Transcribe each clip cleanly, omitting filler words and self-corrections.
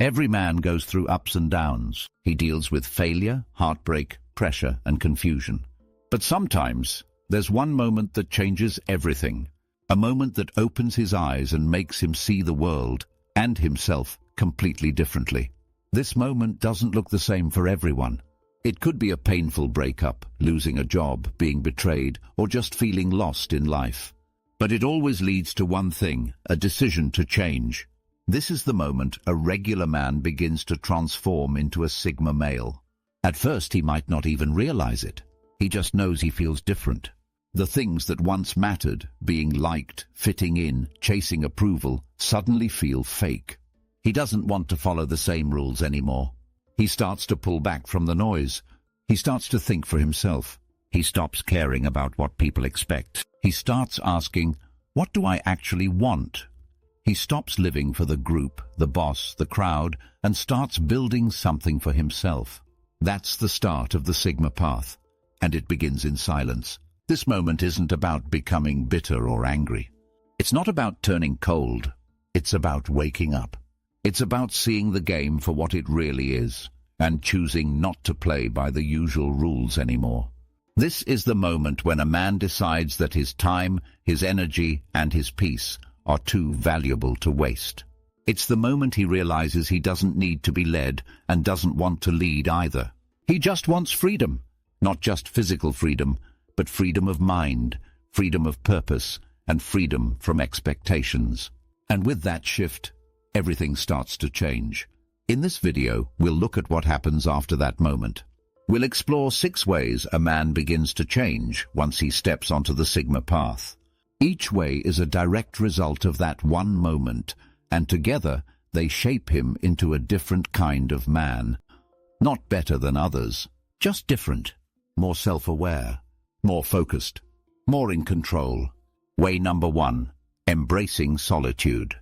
Every man goes through ups and downs. He deals with failure, heartbreak, pressure, and confusion. But sometimes there's one moment that changes everything. A moment that opens his eyes and makes him see the world and himself completely differently. This moment doesn't look the same for everyone. It could be a painful breakup, losing a job, being betrayed, or just feeling lost in life. But it always leads to one thing, a decision to change. This is the moment a regular man begins to transform into a Sigma male. At first he might not even realize it. He just knows he feels different. The things that once mattered, being liked, fitting in, chasing approval, suddenly feel fake. He doesn't want to follow the same rules anymore. He starts to pull back from the noise. He starts to think for himself. He stops caring about what people expect. He starts asking, what do I actually want? He stops living for the group, the boss, the crowd, and starts building something for himself. That's the start of the Sigma path, and it begins in silence. This moment isn't about becoming bitter or angry. It's not about turning cold. It's about waking up. It's about seeing the game for what it really is, and choosing not to play by the usual rules anymore. This is the moment when a man decides that his time, his energy, and his peace are too valuable to waste. It's the moment he realizes he doesn't need to be led and doesn't want to lead either. He just wants freedom, not just physical freedom, but freedom of mind, freedom of purpose, and freedom from expectations. And with that shift, everything starts to change. In this video, we'll look at what happens after that moment. We'll explore 6 ways a man begins to change once he steps onto the Sigma path. Each way is a direct result of that one moment, and together they shape him into a different kind of man. Not better than others, just different, more self-aware, more focused, more in control. Way number 1, embracing solitude.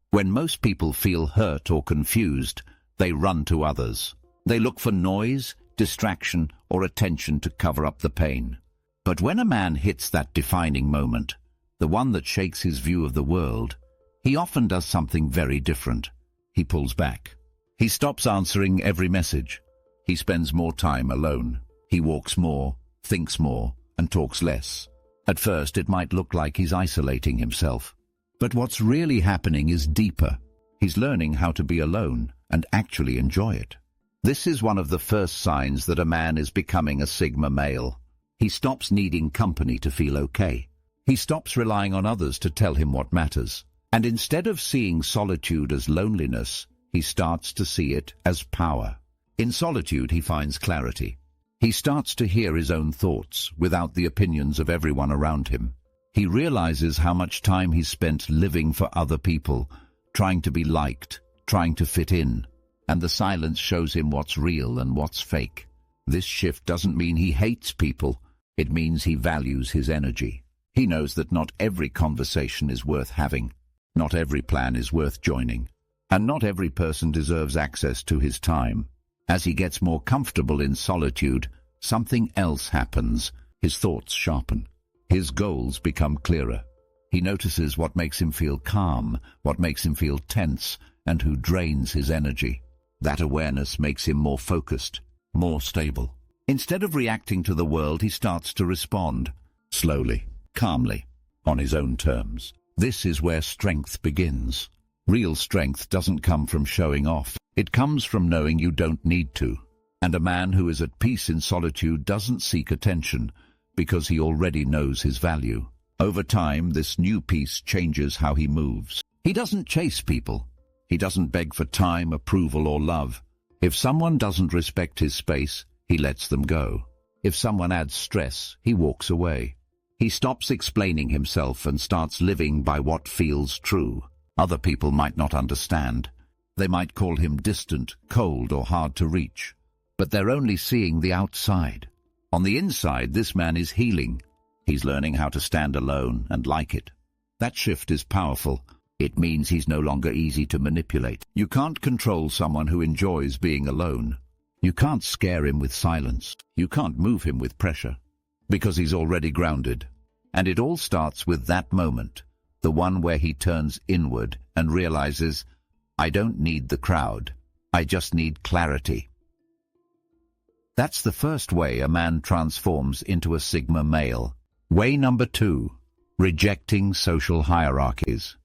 When most people feel hurt or confused, they run to others. They look for noise, distraction, or attention to cover up the pain. But when a man hits that defining moment, the one that shakes his view of the world, he often does something very different. He pulls back. He stops answering every message. He spends more time alone. He walks more, thinks more, and talks less. At first, it might look like he's isolating himself. But what's really happening is deeper. He's learning how to be alone and actually enjoy it. This is one of the first signs that a man is becoming a Sigma male. He stops needing company to feel okay. He stops relying on others to tell him what matters. And instead of seeing solitude as loneliness, he starts to see it as power. In solitude, he finds clarity. He starts to hear his own thoughts without the opinions of everyone around him. He realizes how much time he's spent living for other people, trying to be liked, trying to fit in, and the silence shows him what's real and what's fake. This shift doesn't mean he hates people. It means he values his energy. He knows that not every conversation is worth having, not every plan is worth joining, and not every person deserves access to his time. As he gets more comfortable in solitude, something else happens. His thoughts sharpen. His goals become clearer. He notices what makes him feel calm, what makes him feel tense, and who drains his energy. That awareness makes him more focused, more stable. Instead of reacting to the world, he starts to respond, slowly, calmly, on his own terms. This is where strength begins. Real strength doesn't come from showing off. It comes from knowing you don't need to. And a man who is at peace in solitude doesn't seek attention, because he already knows his value. Over time, this new peace changes how he moves. He doesn't chase people. He doesn't beg for time, approval, or love. If someone doesn't respect his space, he lets them go. If someone adds stress, he walks away. He stops explaining himself and starts living by what feels true. Other people might not understand. They might call him distant, cold, or hard to reach. But they're only seeing the outside. On the inside, this man is healing. He's learning how to stand alone and like it. That shift is powerful. It means he's no longer easy to manipulate. You can't control someone who enjoys being alone. You can't scare him with silence. You can't move him with pressure, because he's already grounded. And it all starts with that moment, the one where he turns inward and realizes, I don't need the crowd. I just need clarity. That's the first way a man transforms into a Sigma male. Way number 2, rejecting social hierarchies.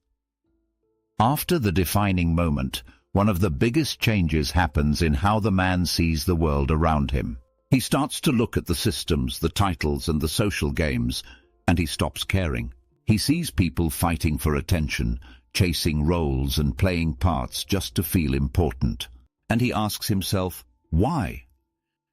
After the defining moment, one of the biggest changes happens in how the man sees the world around him. He starts to look at the systems, the titles, and the social games, and he stops caring. He sees people fighting for attention, chasing roles and playing parts just to feel important. And he asks himself, why?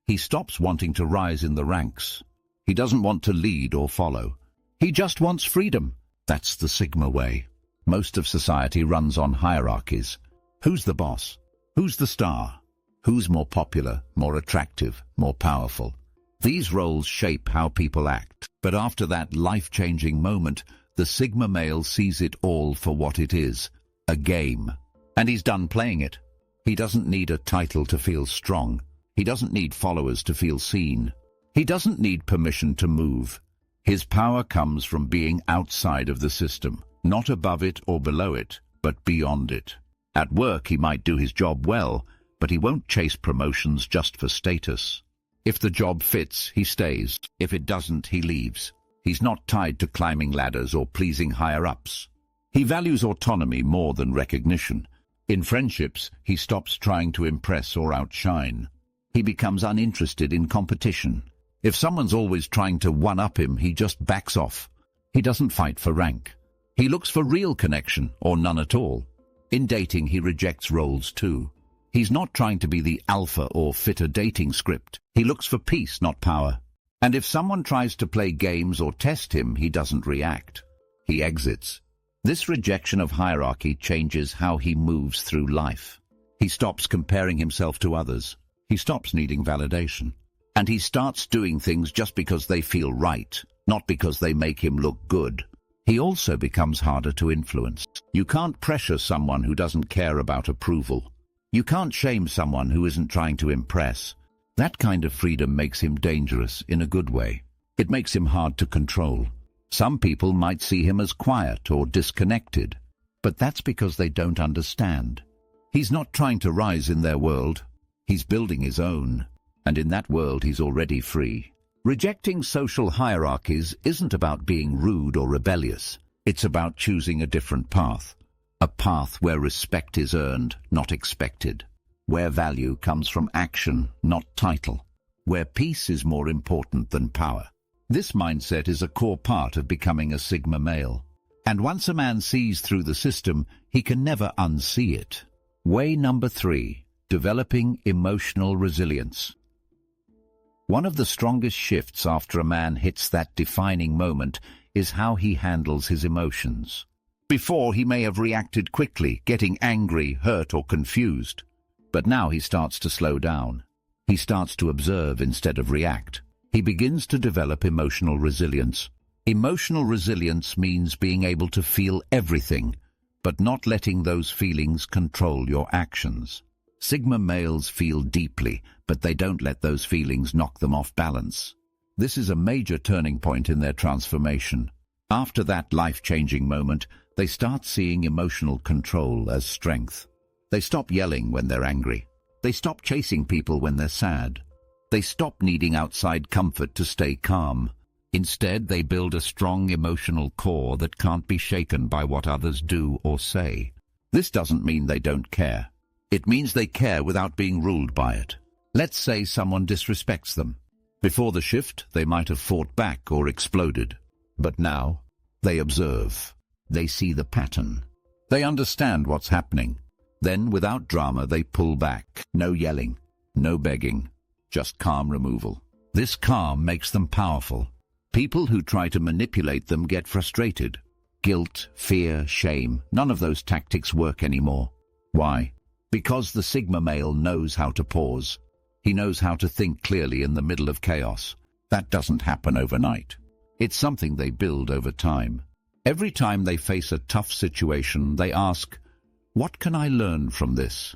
He stops wanting to rise in the ranks. He doesn't want to lead or follow. He just wants freedom. That's the Sigma way. Most of society runs on hierarchies. Who's the boss? Who's the star? Who's more popular, more attractive, more powerful? These roles shape how people act. But after that life-changing moment, the Sigma male sees it all for what it is, a game. And he's done playing it. He doesn't need a title to feel strong. He doesn't need followers to feel seen. He doesn't need permission to move. His power comes from being outside of the system, not above it or below it, but beyond it. At work he might do his job well, but he won't chase promotions just for status. If the job fits, he stays. If it doesn't, he leaves. He's not tied to climbing ladders or pleasing higher-ups. He values autonomy more than recognition. In friendships, he stops trying to impress or outshine. He becomes uninterested in competition. If someone's always trying to one-up him, he just backs off. He doesn't fight for rank. He looks for real connection, or none at all. In dating, he rejects roles too. He's not trying to be the alpha or fit a dating script. He looks for peace, not power. And if someone tries to play games or test him, he doesn't react. He exits. This rejection of hierarchy changes how he moves through life. He stops comparing himself to others. He stops needing validation. And he starts doing things just because they feel right, not because they make him look good. He also becomes harder to influence. You can't pressure someone who doesn't care about approval. You can't shame someone who isn't trying to impress. That kind of freedom makes him dangerous in a good way. It makes him hard to control. Some people might see him as quiet or disconnected, but that's because they don't understand. He's not trying to rise in their world. He's building his own, and in that world he's already free. Rejecting social hierarchies isn't about being rude or rebellious. It's about choosing a different path. A path where respect is earned, not expected. Where value comes from action, not title. Where peace is more important than power. This mindset is a core part of becoming a Sigma male. And once a man sees through the system, he can never unsee it. Way number 3, developing emotional resilience. One of the strongest shifts after a man hits that defining moment is how he handles his emotions. Before, he may have reacted quickly, getting angry, hurt, or confused. But now he starts to slow down. He starts to observe instead of react. He begins to develop emotional resilience. Emotional resilience means being able to feel everything, but not letting those feelings control your actions. Sigma males feel deeply, but they don't let those feelings knock them off balance. This is a major turning point in their transformation. After that life-changing moment, they start seeing emotional control as strength. They stop yelling when they're angry. They stop chasing people when they're sad. They stop needing outside comfort to stay calm. Instead, they build a strong emotional core that can't be shaken by what others do or say. This doesn't mean they don't care. It means they care without being ruled by it. Let's say someone disrespects them. Before the shift, they might have fought back or exploded. But now, they observe. They see the pattern. They understand what's happening. Then, without drama, they pull back. No yelling, no begging, just calm removal. This calm makes them powerful. People who try to manipulate them get frustrated. Guilt, fear, shame, none of those tactics work anymore. Why? Because the Sigma male knows how to pause. He knows how to think clearly in the middle of chaos. That doesn't happen overnight. It's something they build over time. Every time they face a tough situation, they ask, "What can I learn from this?"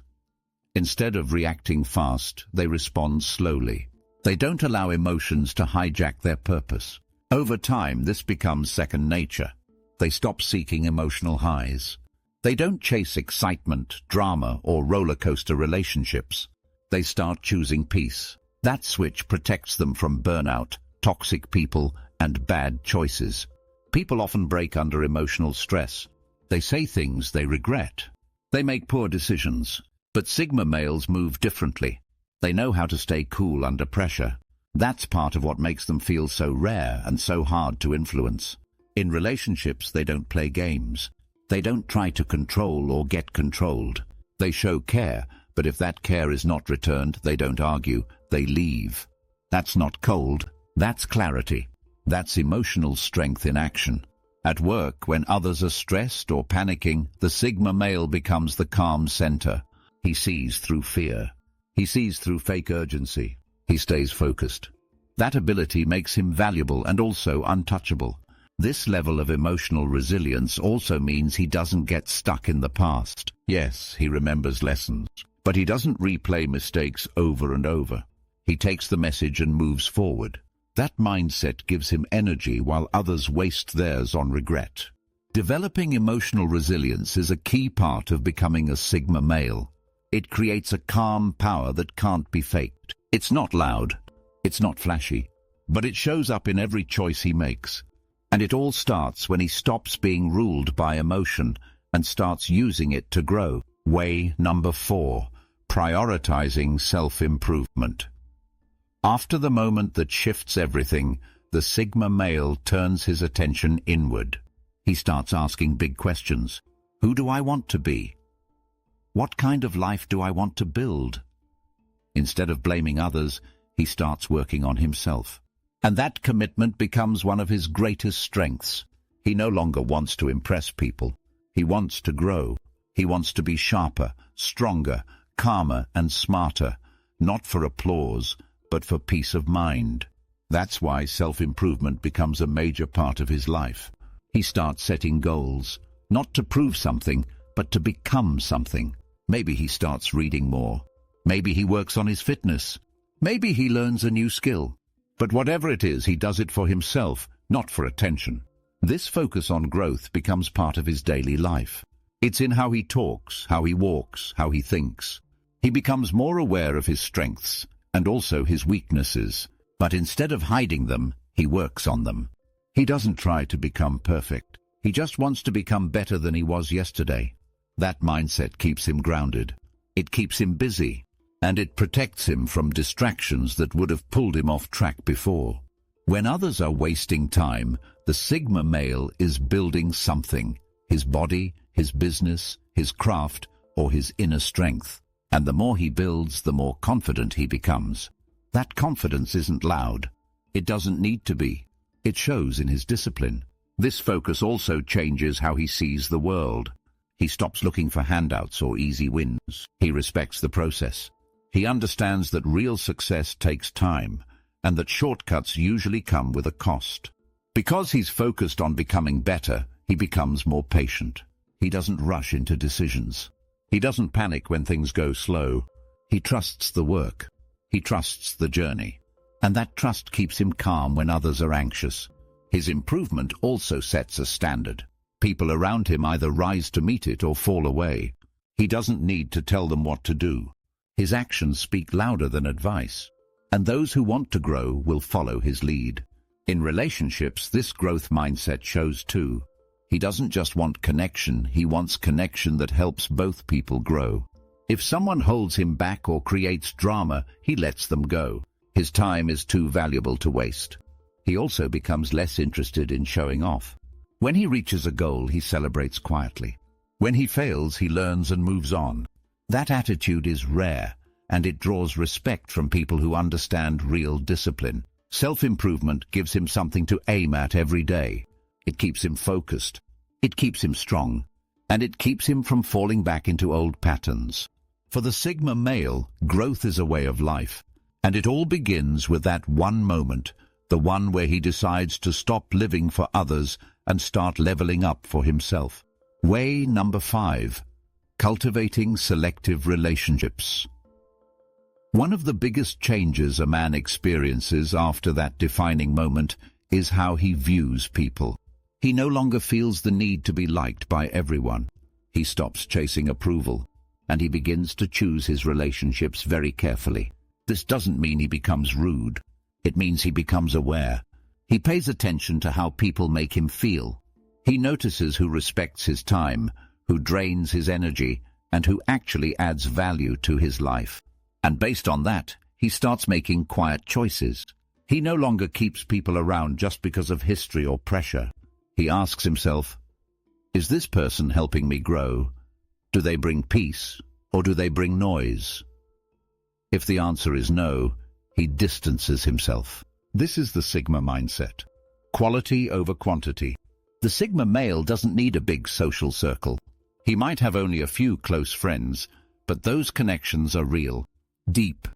Instead of reacting fast, they respond slowly. They don't allow emotions to hijack their purpose. Over time, this becomes second nature. They stop seeking emotional highs. They don't chase excitement, drama, or roller coaster relationships. They start choosing peace. That switch protects them from burnout, toxic people, and bad choices. People often break under emotional stress. They say things they regret. They make poor decisions. But Sigma males move differently. They know how to stay cool under pressure. That's part of what makes them feel so rare and so hard to influence. In relationships, they don't play games. They don't try to control or get controlled. They show care, but if that care is not returned, they don't argue, they leave. That's not cold, that's clarity. That's emotional strength in action. At work, when others are stressed or panicking, the Sigma male becomes the calm center. He sees through fear. He sees through fake urgency. He stays focused. That ability makes him valuable and also untouchable. This level of emotional resilience also means he doesn't get stuck in the past. Yes, he remembers lessons, but he doesn't replay mistakes over and over. He takes the message and moves forward. That mindset gives him energy while others waste theirs on regret. Developing emotional resilience is a key part of becoming a Sigma male. It creates a calm power that can't be faked. It's not loud, it's not flashy, but it shows up in every choice he makes. And it all starts when he stops being ruled by emotion and starts using it to grow. Way number 4, prioritizing self-improvement. After the moment that shifts everything, the Sigma male turns his attention inward. He starts asking big questions. Who do I want to be? What kind of life do I want to build? Instead of blaming others, he starts working on himself. And that commitment becomes one of his greatest strengths. He no longer wants to impress people. He wants to grow. He wants to be sharper, stronger, calmer, and smarter, not for applause, but for peace of mind. That's why self-improvement becomes a major part of his life. He starts setting goals, not to prove something, but to become something. Maybe he starts reading more. Maybe he works on his fitness. Maybe he learns a new skill. But whatever it is, he does it for himself, not for attention. This focus on growth becomes part of his daily life. It's in how he talks, how he walks, how he thinks. He becomes more aware of his strengths and also his weaknesses. But instead of hiding them, he works on them. He doesn't try to become perfect. He just wants to become better than he was yesterday. That mindset keeps him grounded. It keeps him busy. And it protects him from distractions that would have pulled him off track before. When others are wasting time, the Sigma male is building something. His body, his business, his craft, or his inner strength. And the more he builds, the more confident he becomes. That confidence isn't loud. It doesn't need to be. It shows in his discipline. This focus also changes how he sees the world. He stops looking for handouts or easy wins. He respects the process. He understands that real success takes time, and that shortcuts usually come with a cost. Because he's focused on becoming better, he becomes more patient. He doesn't rush into decisions. He doesn't panic when things go slow. He trusts the work. He trusts the journey. And that trust keeps him calm when others are anxious. His improvement also sets a standard. People around him either rise to meet it or fall away. He doesn't need to tell them what to do. His actions speak louder than advice, and those who want to grow will follow his lead. In relationships, this growth mindset shows too. He doesn't just want connection, he wants connection that helps both people grow. If someone holds him back or creates drama, he lets them go. His time is too valuable to waste. He also becomes less interested in showing off. When he reaches a goal, he celebrates quietly. When he fails, he learns and moves on. That attitude is rare, and it draws respect from people who understand real discipline. Self-improvement gives him something to aim at every day. It keeps him focused. It keeps him strong. And it keeps him from falling back into old patterns. For the Sigma male, growth is a way of life. And it all begins with that one moment, the one where he decides to stop living for others and start leveling up for himself. Way number 5. Cultivating selective relationships. One of the biggest changes a man experiences after that defining moment is how he views people. He no longer feels the need to be liked by everyone. He stops chasing approval, and he begins to choose his relationships very carefully. This doesn't mean he becomes rude. It means he becomes aware. He pays attention to how people make him feel. He notices who respects his time, who drains his energy, and who actually adds value to his life. And based on that, he starts making quiet choices. He no longer keeps people around just because of history or pressure. He asks himself, is this person helping me grow? Do they bring peace, or do they bring noise? If the answer is no, he distances himself. This is the Sigma mindset. Quality over quantity. The Sigma male doesn't need a big social circle. He might have only a few close friends, but those connections are real, deep,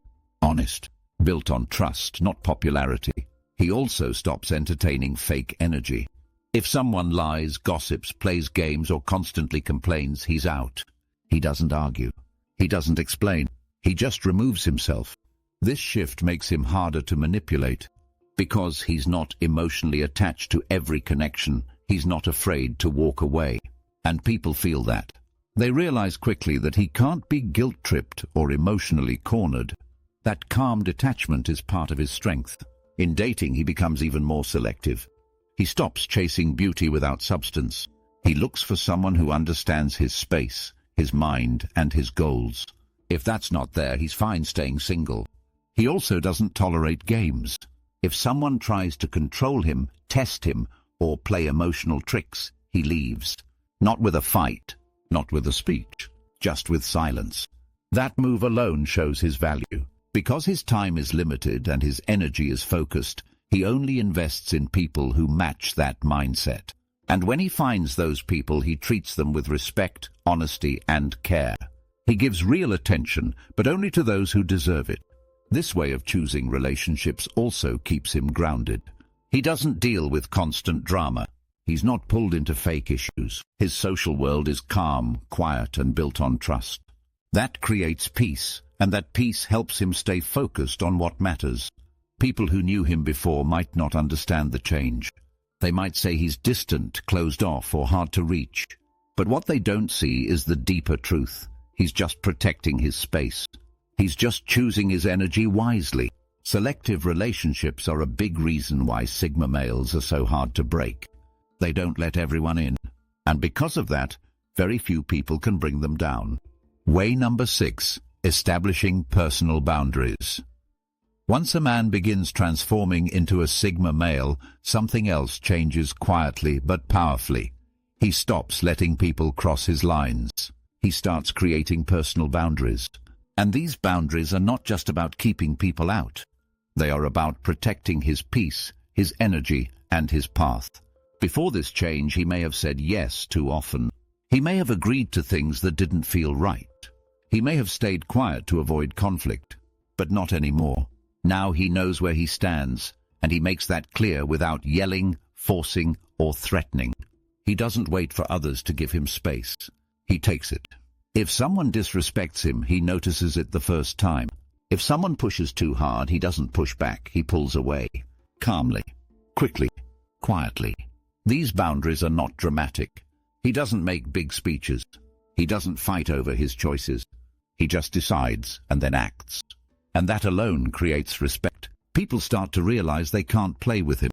honest, built on trust, not popularity. He also stops entertaining fake energy. If someone lies, gossips, plays games, or constantly complains, he's out. He doesn't argue. He doesn't explain. He just removes himself. This shift makes him harder to manipulate. Because he's not emotionally attached to every connection, he's not afraid to walk away. And people feel that. They realize quickly that he can't be guilt-tripped or emotionally cornered. That calm detachment is part of his strength. In dating, he becomes even more selective. He stops chasing beauty without substance. He looks for someone who understands his space, his mind, and his goals. If that's not there, he's fine staying single. He also doesn't tolerate games. If someone tries to control him, test him, or play emotional tricks, he leaves. Not with a fight, not with a speech, just with silence. That move alone shows his value. Because his time is limited and his energy is focused, he only invests in people who match that mindset. And when he finds those people, he treats them with respect, honesty, and care. He gives real attention, but only to those who deserve it. This way of choosing relationships also keeps him grounded. He doesn't deal with constant drama. He's not pulled into fake issues. His social world is calm, quiet, and built on trust. That creates peace, and that peace helps him stay focused on what matters. People who knew him before might not understand the change. They might say he's distant, closed off, or hard to reach. But what they don't see is the deeper truth. He's just protecting his space. He's just choosing his energy wisely. Selective relationships are a big reason why Sigma males are so hard to break. They don't let everyone in. And because of that, very few people can bring them down. Way number 6, establishing personal boundaries. Once a man begins transforming into a Sigma male, something else changes quietly but powerfully. He stops letting people cross his lines. He starts creating personal boundaries. And these boundaries are not just about keeping people out. They are about protecting his peace, his energy, and his path. Before this change, he may have said yes too often. He may have agreed to things that didn't feel right. He may have stayed quiet to avoid conflict, but not anymore. Now he knows where he stands, and he makes that clear without yelling, forcing, or threatening. He doesn't wait for others to give him space. He takes it. If someone disrespects him, he notices it the first time. If someone pushes too hard, he doesn't push back, he pulls away. Calmly, quickly, quietly. These boundaries are not dramatic. He doesn't make big speeches. He doesn't fight over his choices. He just decides and then acts. And that alone creates respect. People start to realize they can't play with him.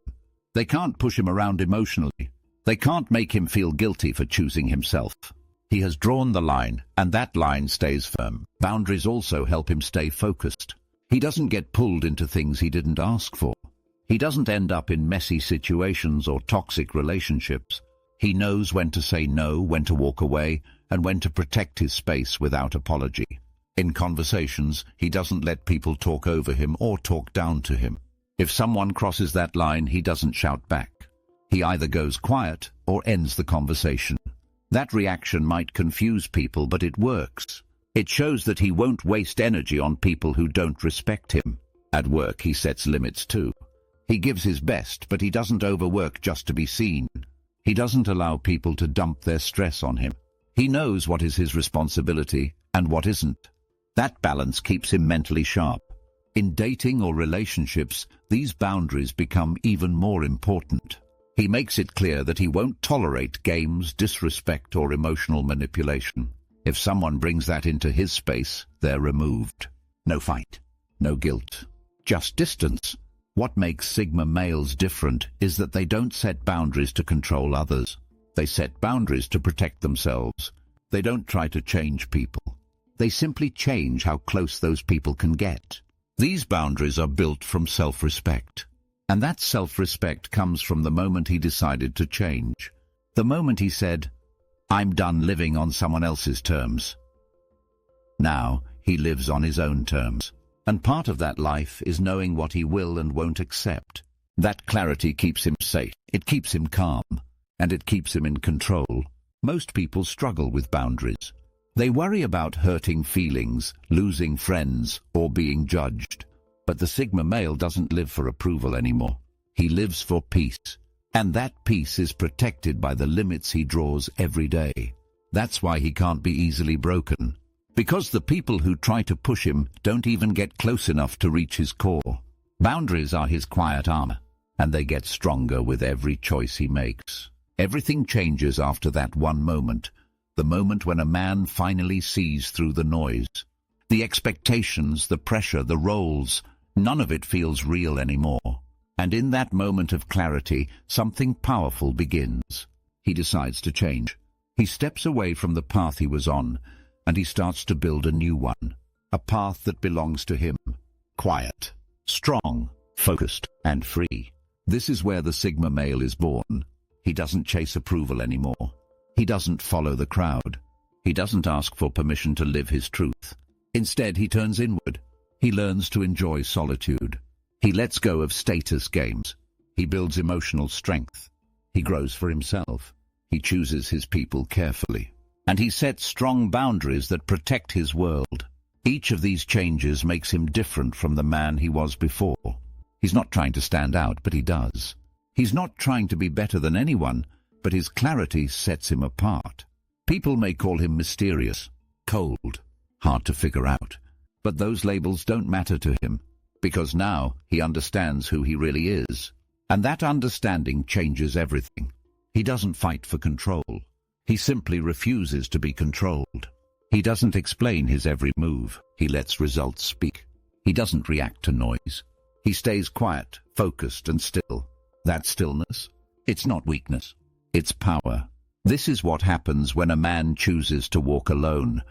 They can't push him around emotionally. They can't make him feel guilty for choosing himself. He has drawn the line, and that line stays firm. Boundaries also help him stay focused. He doesn't get pulled into things he didn't ask for. He doesn't end up in messy situations or toxic relationships. He knows when to say no, when to walk away, and when to protect his space without apology. In conversations, he doesn't let people talk over him or talk down to him. If someone crosses that line, he doesn't shout back. He either goes quiet or ends the conversation. That reaction might confuse people, but it works. It shows that he won't waste energy on people who don't respect him. At work, he sets limits too. He gives his best, but he doesn't overwork just to be seen. He doesn't allow people to dump their stress on him. He knows what is his responsibility and what isn't. That balance keeps him mentally sharp. In dating or relationships, these boundaries become even more important. He makes it clear that he won't tolerate games, disrespect, or emotional manipulation. If someone brings that into his space, they're removed. No fight, no guilt, just distance. What makes Sigma males different is that they don't set boundaries to control others. They set boundaries to protect themselves. They don't try to change people. They simply change how close those people can get. These boundaries are built from self-respect. And that self-respect comes from the moment he decided to change. The moment he said, "I'm done living on someone else's terms." Now, he lives on his own terms. And part of that life is knowing what he will and won't accept. That clarity keeps him safe. It keeps him calm. And it keeps him in control. Most people struggle with boundaries. They worry about hurting feelings, losing friends, or being judged. But the Sigma male doesn't live for approval anymore. He lives for peace. And that peace is protected by the limits he draws every day. That's why he can't be easily broken. Because the people who try to push him don't even get close enough to reach his core. Boundaries are his quiet armor, and they get stronger with every choice he makes. Everything changes after that one moment, the moment when a man finally sees through the noise. The expectations, the pressure, the roles, none of it feels real anymore. And in that moment of clarity, something powerful begins. He decides to change. He steps away from the path he was on, and he starts to build a new one. A path that belongs to him. Quiet, strong, focused, and free. This is where the Sigma male is born. He doesn't chase approval anymore. He doesn't follow the crowd. He doesn't ask for permission to live his truth. Instead, he turns inward. He learns to enjoy solitude. He lets go of status games. He builds emotional strength. He grows for himself. He chooses his people carefully. And he sets strong boundaries that protect his world. Each of these changes makes him different from the man he was before. He's not trying to stand out, but he does. He's not trying to be better than anyone, but his clarity sets him apart. People may call him mysterious, cold, hard to figure out. But those labels don't matter to him, because now he understands who he really is. And that understanding changes everything. He doesn't fight for control. He simply refuses to be controlled. He doesn't explain his every move. He lets results speak. He doesn't react to noise. He stays quiet, focused, and still. That stillness, it's not weakness. It's power. This is what happens when a man chooses to walk alone,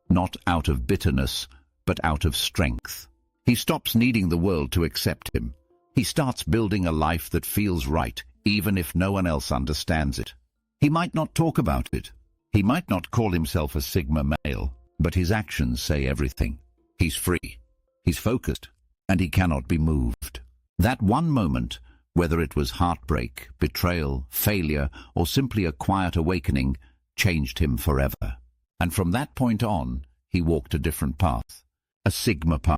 not out of bitterness, but out of strength. He stops needing the world to accept him. He starts building a life that feels right, even if no one else understands it. He might not talk about it. He might not call himself a Sigma male, but his actions say everything. He's free. He's focused, and he cannot be moved. That one moment, whether it was heartbreak, betrayal, failure, or simply a quiet awakening, changed him forever. And from that point on, he walked a different path. A Sigma path.